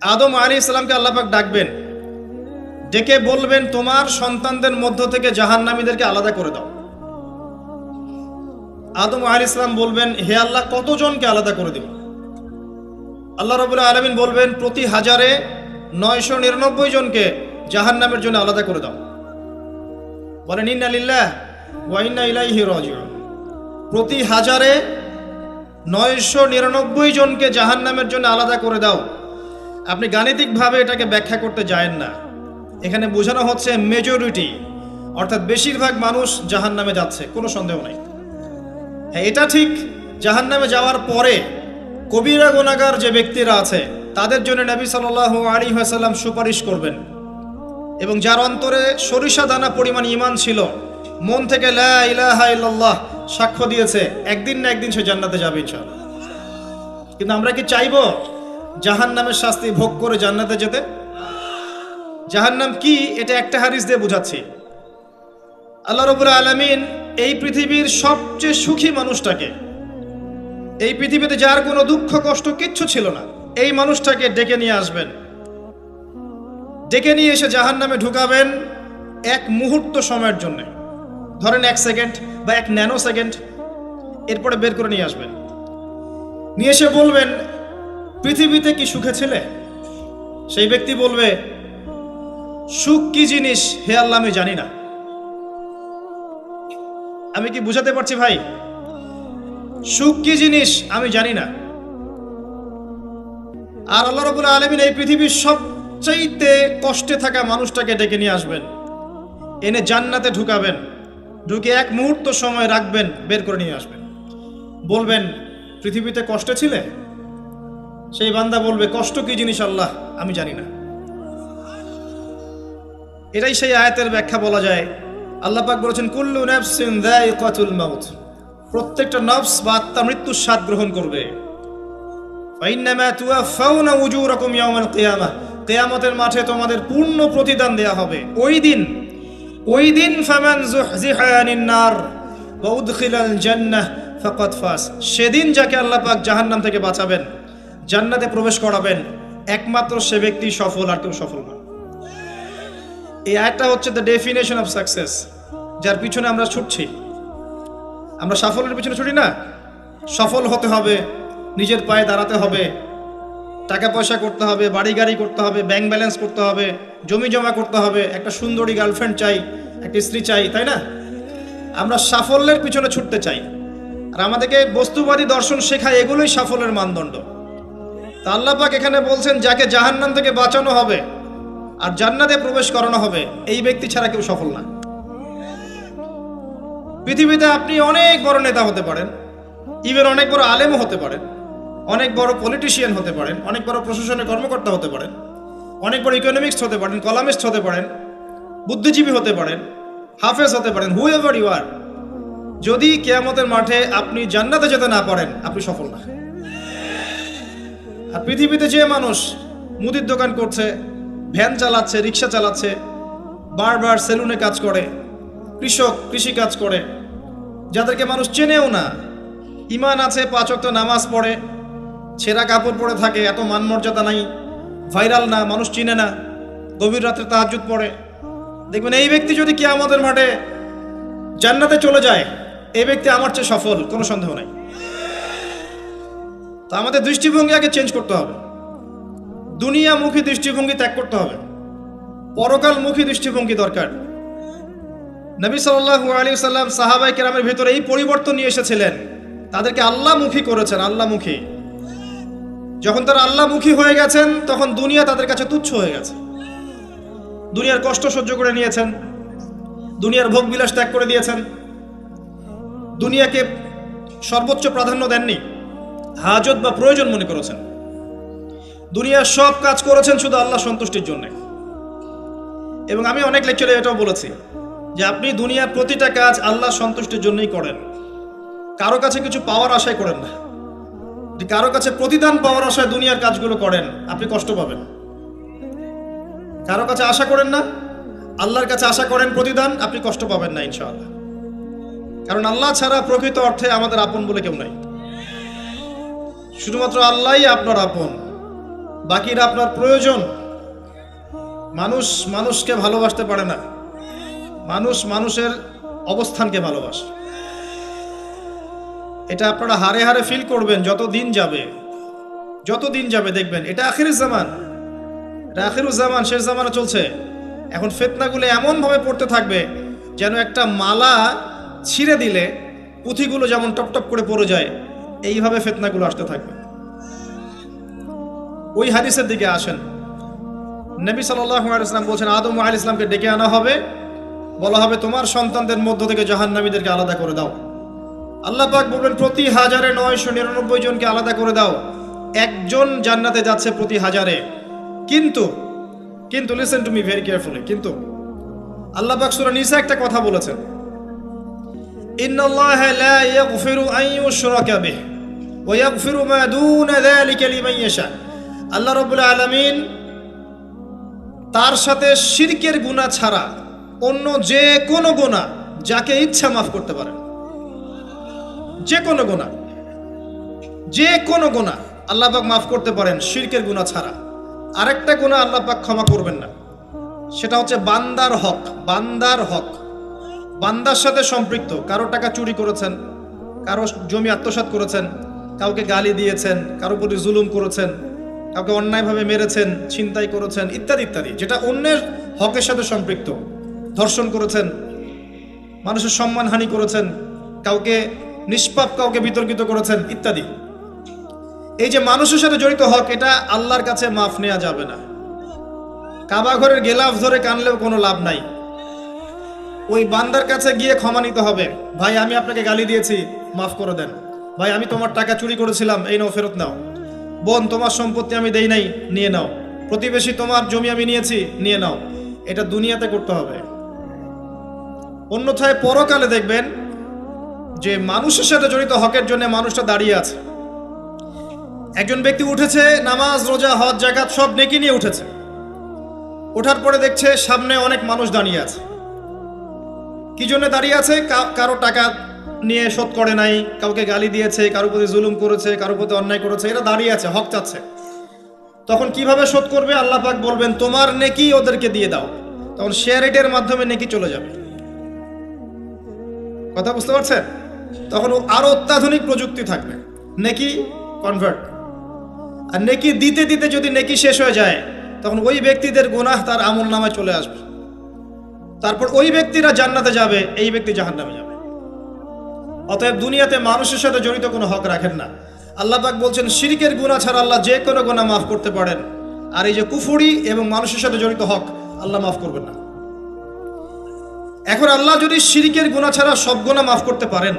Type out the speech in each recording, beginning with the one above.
আদম আলাইহিস সালামকে আল্লাহ পাক ডাকবেন, ডেকে বলবেন তোমার সন্তানদের মধ্য থেকে জাহান্নামীদেরকে আলাদা করে দাও। আদম আলাইহিস সালাম বলবেন, হে আল্লাহ, কতজনকে আলাদা করে দেব? আল্লাহ রাব্বুল আলামিন বলবেন, প্রতি হাজারে 999 জনকে জাহান্নামের জন্য আলাদা করে দাও। বলেন ইন্না লিল্লাহি ওয়া ইন্না ইলাইহি রাজিউন। প্রতি হাজারে 999 জনকে জাহান্নামের জন্য আলাদা করে দাও। আপনি গাণিতিকভাবে এটাকে ব্যাখ্যা করতে যায়েন না, এখানে বোঝানো হচ্ছে মেজরিটি, অর্থাৎ বেশিরভাগ মানুষ জাহান্নামে যাচ্ছে, কোনো সন্দেহ নাই। হ্যাঁ, এটা ঠিক, জাহান্নামে যাওয়ার পরে কবিরা গুনাহগার যে ব্যক্তিরা আছে তাদের জন্য নবী সাল্লাল্লাহু আলাইহি ওয়াসাল্লাম সুপারিশ করবেন, এবং যার অন্তরে সরিষা দানা পরিমাণ ঈমান ছিল, মন থেকে লা ইলাহা ইল্লাল্লাহ সাক্ষ্য দিয়েছে, একদিন না একদিন সে জান্নাতে যাবে ইনশাআল্লাহ। কিন্তু আমরা কি চাইবো জাহান্নামের শাস্তি ভোগ করে জান্নাতে যেতে? জাহান্নাম কি, এটা একটা হাদিস দিয়ে বুঝাচ্ছি। আল্লাহ রাব্বুল আলামিন এই পৃথিবীর সবচেয়ে সুখী মানুষটাকে, এই পৃথিবীতে যার কোনো দুঃখ কষ্ট কিচ্ছু ছিল না, এই মানুষটাকে ডেকে নিয়ে আসবেন, ডেকে নিয়ে এসে জাহান্নামে ঢুকাবেন এক মুহূর্ত সময়ের জন্য, ধরেন 1 সেকেন্ড বা 1 ন্যানো সেকেন্ড, এরপরে বের করে নিয়ে আসবেন। নিয়ে এসে বলবেন, পৃথিবীতে কি সুখে ছিলে? সেই ব্যক্তি বলবে, সুখ কি জিনিস হে আল্লাহ আমি জানি না। আমি কি বুঝাতে পারছি ভাই? সুখ কি জিনিস আমি জানি না। আর আল্লাহ রাব্বুল আলামিন এই পৃথিবীর সবচাইতে কষ্টে থাকা মানুষটাকে ডেকে নিয়ে আসবেন, এনে জান্নাতে ঢুকাবেন, ঢুকে 1 মুহূর্ত সময় রাখবেন, বের করে নিয়ে আসবেন। বলবেন, পৃথিবীতে কষ্টে ছিলে? সেই বান্দা বলবে, কষ্ট কি জিনিস আল্লাহ আমি জানি না। এটাই সেই আয়াতের ব্যাখ্যা বলা যায়। আল্লাহ পাক বলেছেন, কুল্লু নাফসিন যায়িকাতুল মাউত, প্রত্যেকটা নফস বা আত্মা মৃত্যুর স্বাদ গ্রহণ করবে। ফাইন্নামা তুওয়াফাউনা উজুরাকুম ইয়াওমাল কিয়ামাহ, কিয়ামতের মাঠে তোমাদের পূর্ণ প্রতিদান দেয়া হবে। ওই দিন ফামান যুহজিহা আনিন নার ওয়া উদখিলাল জান্নাহ ফাকাদ ফাজ, সেদিন যাকে আল্লাহ পাক জাহান্নাম থেকে বাঁচাবেন, জান্নাতে প্রবেশ করাবেন, একমাত্র সে ব্যক্তি সফল, আর কেউ সফল না। এই আয়াতটা হচ্ছে দ্য ডেফিনেশন অফ সাকসেস, যার পিছনে আমরা ছুটছি। আমরা সাফল্যের পিছনে ছুটি না। সফল হতে হবে, নিজের পায়ে দাঁড়াতে হবে, টাকা পয়সা করতে হবে, বাড়ি গাড়ি করতে হবে, ব্যাংক ব্যালেন্স করতে হবে, জমি জমা করতে হবে, একটা সুন্দরী গার্লফ্রেন্ড চাই, একটা স্ত্রী চাই, তাই না? আমরা সাফল্যের পিছনে ছুটতে চাই, আর আমাদেরকে বস্তুবাদী দর্শন শেখায় এগুলোই সাফল্যের মানদণ্ড। তা আল্লাহ পাক এখানে বলছেন, যাকে জাহান্নাম থেকে বাঁচানো হবে আর জান্নাতে প্রবেশ করানো হবে, এই ব্যক্তি ছাড়া কেউ সফল না। পৃথিবীতে আপনি অনেক বড় নেতা হতে পারেন, ইভেন অনেক বড় আলেমও হতে পারেন, অনেক বড় পলিটিশিয়ান হতে পারেন, অনেক বড় প্রশাসনের কর্মকর্তা হতে পারেন, অনেক বড় ইকোনমিক্স হতে পারেন, কলামিস্ট হতে পারেন, বুদ্ধিজীবী হতে পারেন, হাফেজ হতে পারেন, হু এভার ইউ আর, যদি কিয়ামতের মাঠে আপনি জান্নাতে যেতে না পারেন, আপনি সফল না। আর পৃথিবীতে যে মানুষ মুদির দোকান করছে, ভ্যান চালাচ্ছে, রিক্সা চালাচ্ছে, বারবার সেলুনে কাজ করে, কৃষক কৃষি কাজ করে, যাদেরকে মানুষ চেনেও না, ঈমান আছে, 5 ওয়াক্ত নামাজ পড়ে, ছেঁড়া কাপড় পরে থাকে, এত মান মর্যাদা নাই, ভাইরাল না, মানুষ চিনে না, গভীর রাত্রে তাহাজ্জুদ পড়ে, দেখবেন এই ব্যক্তি যদি কিয়ামতের মাঠে জান্নাতে চলে যায়, এই ব্যক্তি আমার চেয়ে সফল, কোনো সন্দেহ নাই। তো আমাদের দৃষ্টিভঙ্গি আগে চেঞ্জ করতে হবে, দুনিয়ামুখী দৃষ্টিভঙ্গি ত্যাগ করতে হবে, পরকালমুখী দৃষ্টিভঙ্গি দরকার। নবী সাল্লাল্লাহু আলাইহি ওয়াসাল্লাম সাহাবায়ে কেরামের ভিতরে এই পরিবর্তন নিয়ে এসেছিলেন, তাদেরকে আল্লাহমুখী করেছেন, আল্লাহমুখী। যখন তারা আল্লাহমুখী হয়ে গেছেন, তখন দুনিয়া তাদের কাছে তুচ্ছ হয়ে গেছে। দুনিয়ার কষ্ট সহ্য করে নিয়েছেন, দুনিয়ার ভোগ বিলাস ত্যাগ করে দিয়েছেন, দুনিয়াকে সর্বোচ্চ প্রাধান্য দেননি, হাজত বা প্রয়োজন মনে করেছেন। দুনিয়ার সব কাজ করেছেন শুধু আল্লাহ সন্তুষ্টির জন্য। এবং আমি অনেক লেকচারে এটাও বলেছি যে আপনি দুনিয়ার প্রতিটা কাজ আল্লাহ সন্তুষ্টির জন্যই করেন, কারো কাছে কিছু পাওয়ার আশায় করেন না। কারো কাছে প্রতিদান পাওয়ার আশায় দুনিয়ার কাজগুলো করেন, আপনি কষ্ট পাবেন। কারো কাছে আশা করেন না, আল্লাহর কাছে আশা করেন প্রতিদান, আপনি কষ্ট পাবেন না ইনশাআল্লাহ। কারণ আল্লাহ ছাড়া প্রকৃত অর্থে আমাদের আপন বলে কেউ নাই, শুধুমাত্র আল্লাহই আপনার আপন। বাকিরা আপনার প্রয়োজন। মানুষ মানুষকে ভালোবাসতে পারে না, মানুষ মানুষের অবস্থানকে ভালোবাসে। এটা আপনারা হারে হারে ফিল করবেন যত দিন যাবে দেখবেন এটা আখিরুজ জামান, শেষ জামানা চলছে। এখন ফিতনাগুলো এমন ভাবে পড়তে থাকবে যেন একটা মালা ছিঁড়ে দিলে পুঁথিগুলো যেমন টপ টপ করে পড়ে যায়, এইভাবে ফিতনাগুলো আসতে থাকবে। ওই হাদিসের দিকে আসেন। নবী সাল্লাল্লাহু আলাইহি ওয়াসাল্লাম বলছেন, আদম আলাইহিস সালামকে ডেকে আনা হবে, বলা হবে তোমার সন্তানদের মধ্য থেকে জাহান্নামীদেরকে আলাদা করে দাও। আল্লাহ পাক বলবেন প্রতি 1999 জনকে আলাদা করে দাও, একজন জান্নাতে যাচ্ছে প্রতি 1000-এ। কিন্তু listen to me very carefully, কিন্তু আল্লাহ পাক সূরা নিসা একটা কথা বলেছেন, ইন্নাল্লাহা লা ইয়াগফিরু আন ইউশরাকা বিহি ওয়া ইয়াগফিরু মা দুনা যালিকা লিমান ইয়াশা। আল্লাহ রাব্বুল আলামিন তার সাথে শিরকের গুনাহ ছাড়া অন্য যে কোনো গুনাহ যাকে ইচ্ছা মাফ করতে পারেন। যে কোনো গুনাহ আল্লাহ পাক মাফ করতে পারেন শিরকের গুনাহ ছাড়া। আরেকটা গুনাহ আল্লাহ পাক ক্ষমা করবেন না, সেটা হচ্ছে বান্দার হক। বান্দার সাথে সম্পৃক্ত, কারো টাকা চুরি করেছেন, কারো জমি আত্মসাৎ করেছেন, কাউকে গালি দিয়েছেন, কারো প্রতি জুলুম করেছেন, কাউকে অন্যায়ভাবে মেরেছেন, ছিনতাই করেছেন, ইত্যাদি ইত্যাদি, যেটা অন্যের হকের সাথে সম্পৃক্ত। ধর্ষণ করেছেন, মানুষের সম্মানহানি করেছেন, কাউকে নিষ্পাপ কাউকে বিতর্কিত করেছেন ইত্যাদি। এই যে মানুষের সাথে জড়িত হক, এটা আল্লাহর কাছে মাফ নেওয়া যাবে না। কাবা ঘরের গেলাফ ধরে কানলেও কোনো লাভ নাই। ওই বান্দার কাছে গিয়ে ক্ষমা নিতে হবে, ভাই আমি আপনাকে গালি দিয়েছি, মাফ করে দেন। ভাই আমি তোমার টাকা চুরি করেছিলাম, এই নাও ফেরত নাও। বোন তোমার সম্পত্তি আমি দেই নাই, নিয়ে নাও। প্রতিবেশী তোমার জমি আমি নিয়েছি, নিয়ে নাও। এটা দুনিয়াতে করতে হবে। অন্যথায় পরকালে দেখবেন যে মানুষের সাথে জড়িত হকের জন্য মানুষটা দাঁড়িয়ে আছে। একজন ব্যক্তি উঠেছে, নামাজ রোজা হজ যাকাত সব নেকি নিয়ে উঠেছে। ওঠার পরে দেখছে সামনে অনেক মানুষ দাঁড়িয়ে আছে। কি জন্য দাঁড়িয়ে আছে? কারো টাকা নিয়ে শোধ করে নাই, কাউকে গালি দিয়েছে, কারো প্রতি জুলুম করেছে, কারো প্রতি অন্যায় করেছে, এরা দাঁড়িয়ে আছে, হক চাচ্ছে। তখন কিভাবে শোধ করবে? আল্লাহ পাক বলবেন তোমার নেকি ওদেরকে দিয়ে দাও। তখন শেয়ার রেটের মাধ্যমে নেকি চলে যাবে। কথা বুঝতে পারছেন? তখন আরো অত্যাধুনিক প্রযুক্তি থাকবে, নেকি কনভার্ট। আর নেকি দিতে দিতে যদি নেকি শেষ হয়ে যায়, তখন ওই ব্যক্তিদের গুনাহ তার আমল নামায় চলে আসবে। তারপর ওই ব্যক্তিরা জান্নাতে যাবে, এই ব্যক্তি জাহান্নামে যাবে। অতএব দুনিয়াতে মানুষের সাথে জড়িত কোনো হক রাখেন না। আল্লাহ পাক বলছেন শিরকের গুনাহ ছাড়া আল্লাহ যে কোনো গুনাহ মাফ করতে পারেন। আর এই যে কুফরি এবং মানুষের সাথে জড়িত হক, আল্লাহ মাফ করবেন না। এখন আল্লাহ যদি শিরকের গুনাহ ছাড়া সব গুনাহ মাফ করতে পারেন,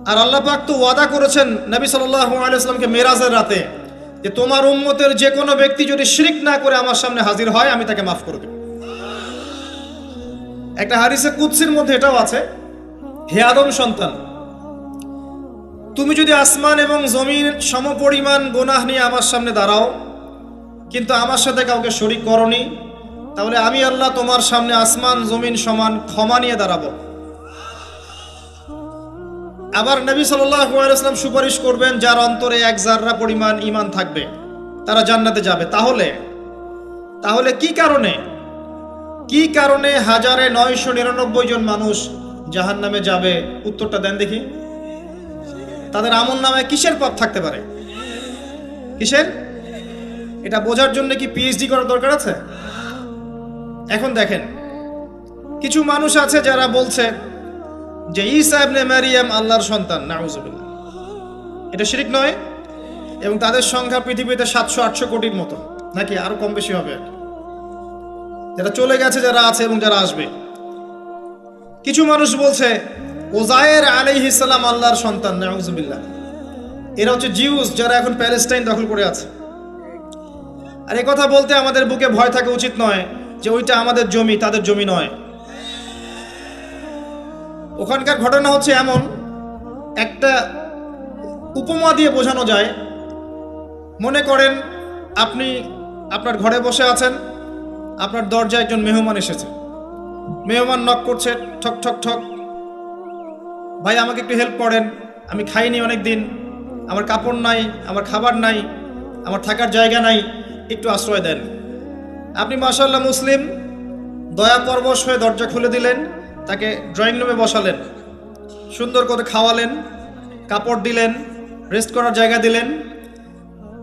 আর আল্লাহ পাক তো ওয়াদা করেছেন নবী সাল্লাল্লাহু আলাইহি ওয়াসাল্লামকে মেরাজের রাতে, যে তোমার উম্মতের যে কোনো ব্যক্তি যদি শিরক না করে আমার সামনে হাজির হয়, আমি তাকে মাফ করে দেব। একটা হাদিসে কুদসির মধ্যে এটাও আছে, হে আদম সন্তান, তুমি যদি আসমান এবং জমিন সমপরিমাণ গুনাহ নিয়ে আমার সামনে দাঁড়াও, কিন্তু আমার সাথে কাউকে শরীক করনি, তাহলে আমি আল্লাহ তোমার সামনে আসমান জমিন সমান ক্ষমা নিয়ে দাঁড়াবো। আবার নবী সাল্লাল্লাহু আলাইহি ওয়াসাল্লাম সুপারিশ করবেন যার অন্তরে এক জাররা পরিমাণ ঈমান থাকবে, তারা জান্নাতে যাবে। তাহলে কি কারণে 1999 জন মানুষ জাহান্নামে যাবে? উত্তরটা দেন দেখি। তাদের আমল নামায় কিসের পাপ থাকতে পারে? কিসের? এটা বোঝার জন্য কি পিএইচডি করার দরকার আছে? এখন দেখেন, কিছু মানুষ আছে যারা বলছে যে ঈসা ইবনে মারিয়াম আল্লাহর সন্তান, নাউযুবিল্লাহ। এটা শিরক নয়? এবং তাদের সংখ্যা পৃথিবীতে 700-800 কোটির মতো, নাকি আরো কম বেশি হবে, যারা চলে গেছে, যারা আছে এবং যারা আসবে। কিছু মানুষ বলছে ওজায়ের আলাইহিস সালাম আল্লাহর সন্তান, নাউযুবিল্লাহ। এরা হচ্ছে জিউস, যারা এখন প্যালেস্টাইন দখল করে আছে। আর এই কথা বলতে আমাদের বুকে ভয় থাকা উচিত নয় যে ওইটা আমাদের জমি, তাদের জমি নয়। ওখানকার ঘটনা হচ্ছে এমন, একটা উপমা দিয়ে বোঝানো যায়। মনে করেন আপনি আপনার ঘরে বসে আছেন, আপনার দরজায় একজন মেহমান এসেছে। মেহমান নক করছে, ঠক ঠক ঠক, ভাই আমাকে একটু হেল্প করেন, আমি খাইনি অনেক দিন, আমার কাপড় নাই, আমার খাবার নাই, আমার থাকার জায়গা নাই, একটু আশ্রয় দেন। আপনি মাশাআল্লাহ মুসলিম, দয়া পরবশ হয়ে দরজা খুলে দিলেন, তাকে ড্রয়িং রুমে বসালেন, সুন্দর করে খাওয়ালেন, কাপড় দিলেন, রেস্ট করার জায়গা দিলেন।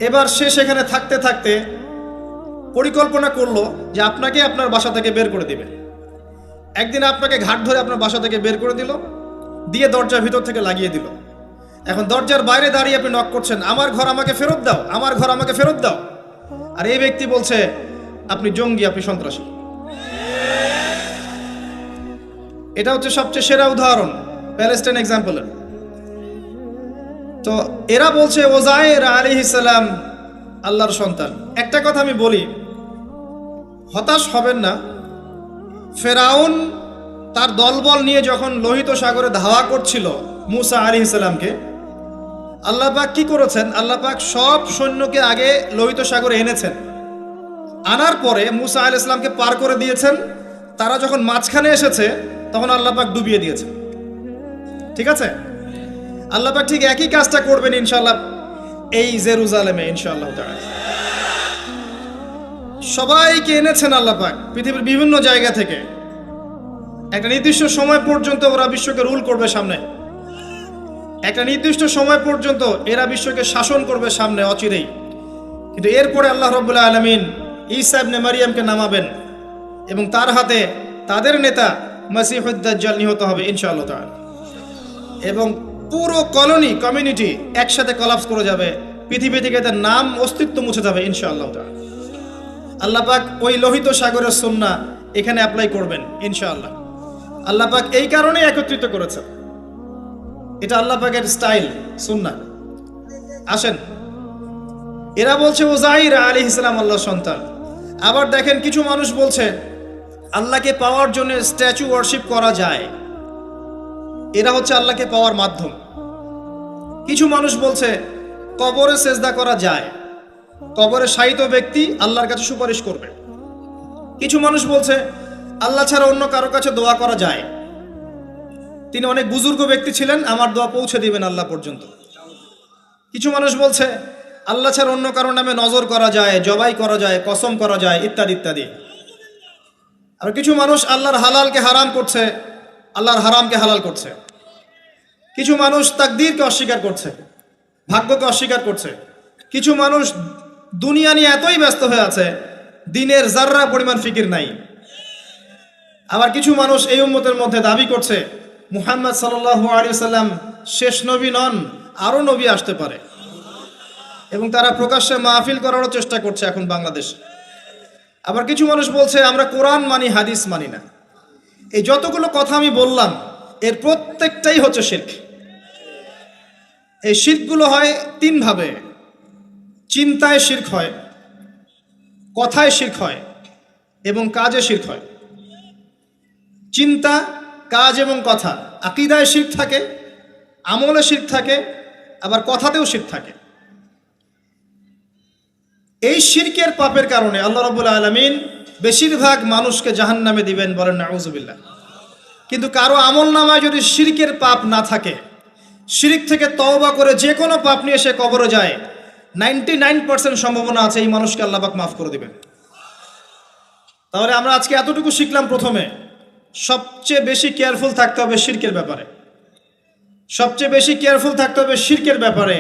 এবার সে সেখানে থাকতে থাকতে পরিকল্পনা করলো যে আপনাকে আপনার বাসা থেকে বের করে দিবে। একদিন আপনাকে ঘাট ধরে আপনার বাসা থেকে বের করে দিল, দিয়ে দরজার ভিতর থেকে লাগিয়ে দিল। এখন দরজার বাইরে দাঁড়িয়ে আপনি নক করছেন, আমার ঘর আমাকে ফেরত দাও, আমার ঘর আমাকে ফেরত দাও। আর এই ব্যক্তি বলছে আপনি জঙ্গি, আপনি সন্ত্রাসী। এটা হচ্ছে সবচেয়ে সেরা উদাহরণ প্যালেস্টাইন এক্সাম্পলের। তো এরা বলছে ওজায়ের আলাইহিস সালাম আল্লাহর সন্তান। একটা কথা আমি বলি, হতাশ হবেন না। ফেরাউন তার দলবল নিয়ে যখন লোহিত সাগরে ধাওয়া করছিল মুসা আলাইহিস সালামকে, আল্লাহ পাক কি করেছেন? আল্লাহ পাক সব সৈন্যকে আগে লোহিত সাগরে এনেছেন, আনার পরে মুসা আলাইহিস সালামকে পার করে দিয়েছেন। তারা যখন মাঝখানে এসেছে তখন আল্লাহ পাক ডুবিয়ে দিয়েছেন। ঠিক আছে, আল্লাহ পাক ঠিক একই কাজটা করবেন ইনশাআল্লাহ এই জেরুজালেমে ইনশাআল্লাহ তাআলা। সবাইকে এনেছেন আল্লাহ পাক পৃথিবীর বিভিন্ন জায়গা থেকে। একটা নির্দিষ্ট সময় পর্যন্ত ওরা বিশ্বকে রুল করবে সামনে, একটা নির্দিষ্ট সময় পর্যন্ত এরা বিশ্বকে শাসন করবে সামনে অচিরেই। কিন্তু এরপরে আল্লাহ রাব্বুল আলামিন ঈসা ইবনে মারইয়ামকে নামাবেন এবং তার হাতে তাদের নেতা মসিহুদ দাজ্জাল নিহত হবে ইনশাআল্লাহ তাআলা। এবং পুরো কমিউনিটি একসাথে কলাপস করে যাবে, পৃথিবী থেকে তার নাম অস্তিত্ব মুছে যাবে ইনশাআল্লাহ তাআলা। আল্লাহ পাক ওই লোহিত সাগরের সুন্নাহ এখানে অ্যাপ্লাই করবেন ইনশাআল্লাহ। আল্লাহ পাক এই কারণেই একত্রিত করেছেন, এটা আল্লাহ পাকের স্টাইল সুন্নাহ। আসেন, এরা বলছে ওজাইর আলাইহিস সালাম আল্লাহর সন্তান। আবার দেখেন কিছু মানুষ বলছে আল্লাহকে পাওয়ার জন্য স্ট্যাচু ওয়ার্শিপ করা যায়, এরা হচ্ছে আল্লাহকে পাওয়ার মাধ্যম। কিছু মানুষ বলছে কবরে সেজদা করা যায়, কবরে শায়িত ব্যক্তি আল্লাহর কাছে সুপারিশ করবে। কিছু মানুষ বলছে আল্লাহ ছাড়া অন্য কারো কাছে দোয়া করা যায়, তিনি অনেক বুজুর্গ ব্যক্তি ছিলেন, আমার দোয়া পৌঁছে দিবেন আল্লাহ পর্যন্ত। কিছু মানুষ বলছে আল্লাহ ছাড়া অন্য কারো নামে নজর করা যায়, জবাই করা যায়, কসম করা যায়, ইত্যাদি ইত্যাদি। আর কিছু মানুষ আল্লাহর হালালকে হারাম করছে, আল্লাহর হারামকে হালাল করছে। কিছু মানুষ তাকদীরকে অস্বীকার করছে, ভাগ্যকে অস্বীকার করছে। কিছু মানুষ দুনিয়া নিয়ে এতই ব্যস্ত হয়ে আছে, দিনের যাররা পরিমাণ ফিকির নাই। আবার কিছু মানুষ এই উম্মতের মধ্যে দাবি করছে মুহাম্মদ সাল্লাল্লাহু আলাইহি ওয়াসাল্লাম শেষ নবী নন, আরো নবী আসতে পারে, এবং তারা প্রকাশ্যে মাহফিল করারও চেষ্টা করছে এখন বাংলাদেশে। আবার কিছু মানুষ বলছে আমরা কোরআন মানি, হাদিস মানি না। এই যতগুলো কথা আমি বললাম এর প্রত্যেকটাই হচ্ছে শিরক। এই শিরকগুলো হয় তিন ভাবে: চিন্তায় শিরক হয়, কথায় শিরক হয় এবং কাজে শিরক হয়। চিন্তা, কাজ এবং কথা, আকীদায় শিরক থাকে, আমলে শিরক থাকে, আবার কথাতেও শিরক থাকে। এই শিরকের পাপের কারণে আল্লাহ রাব্বুল আলামিন বেশিরভাগ মানুষকে জাহান্নামে দিবেন, বলেন নাউযুবিল্লাহ। কিন্তু কারো আমল নামায় যদি শিরকের পাপ না থাকে, শিরক থেকে তওবা করে যে কোনো পাপ নিয়ে সে কবরে যায়, 99% সম্ভাবনা আছে এই মানুষকে আল্লাহ পাক মাফ করে দিবেন। তাহলে আমরা আজকে এতটুকু শিখলাম, প্রথমে সবচেয়ে বেশি কেয়ারফুল থাকতে হবে শিরকের ব্যাপারে, সবচেয়ে বেশি কেয়ারফুল থাকতে হবে শিরকের ব্যাপারে।